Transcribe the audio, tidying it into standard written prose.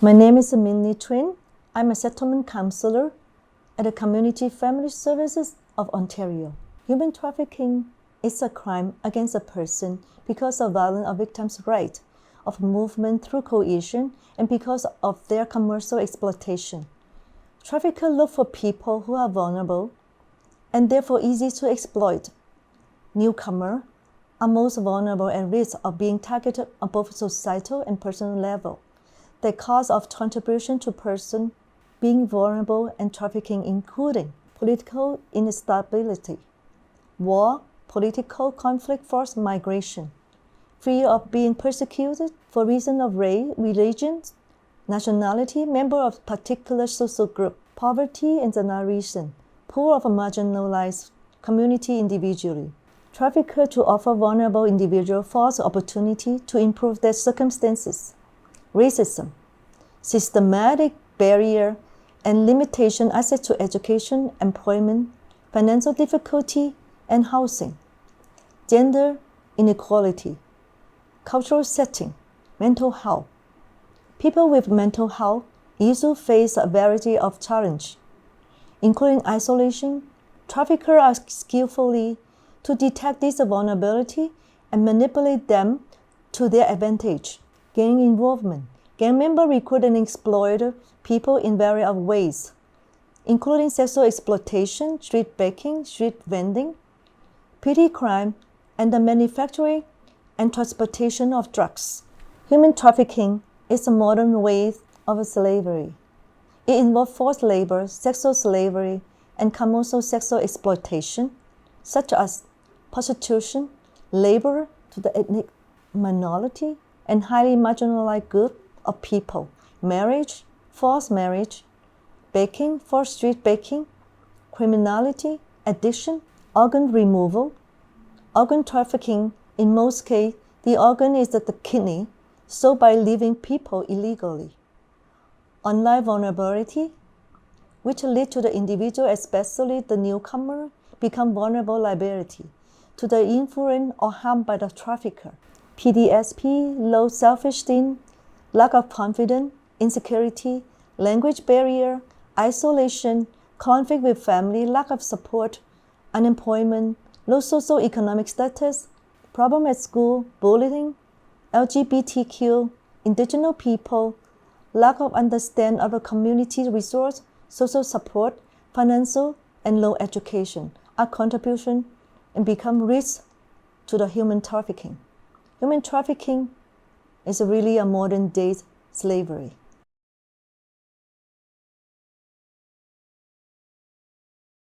My name is Minnie Twin. I'm a settlement counselor at the Community Family Services of Ontario. Human trafficking is a crime against a person because of violence of victims' right of movement through coercion and because of their commercial exploitation. Traffickers look for people who are vulnerable and therefore easy to exploit. Newcomers are most vulnerable and risk of being targeted on both societal and personal level. The cause of contribution to person being vulnerable and trafficking including political instability, war, political conflict, forced migration, fear of being persecuted for reason of race, religion, nationality, member of particular social group, poverty and generation, poor of a marginalized community individually. Traffickers to offer vulnerable individuals false opportunity to improve their circumstances. Racism, systematic barrier and limitation access to education, employment, financial difficulty, and housing. Gender inequality, cultural setting, mental health. People with mental health usually face a variety of challenges, including isolation. Traffickers are skillfully to detect this vulnerability and manipulate them to their advantage. Gang involvement. Gang members recruit and exploit people in various ways, including sexual exploitation, street begging, street vending, petty crime, and the manufacturing and transportation of drugs. Human trafficking is a modern way of slavery. It involves forced labor, sexual slavery, and commercial sexual exploitation, such as prostitution, labor to the ethnic minority, and highly marginalized group of people, marriage, forced marriage, begging, forced street begging, criminality, addiction, organ removal, organ trafficking. In most cases, the organ is the kidney, sold by living people illegally. Online vulnerability, which lead to the individual, especially the newcomer, become vulnerable liability to the influence or harm by the trafficker. PTSD, low self-esteem, lack of confidence, insecurity, language barrier, isolation, conflict with family, lack of support, unemployment, low socioeconomic status, problem at school, bullying, LGBTQ, indigenous people, lack of understanding of the community resource, social support, financial, and low education are contribution and become risks to the human trafficking. Human trafficking is really a modern day slavery.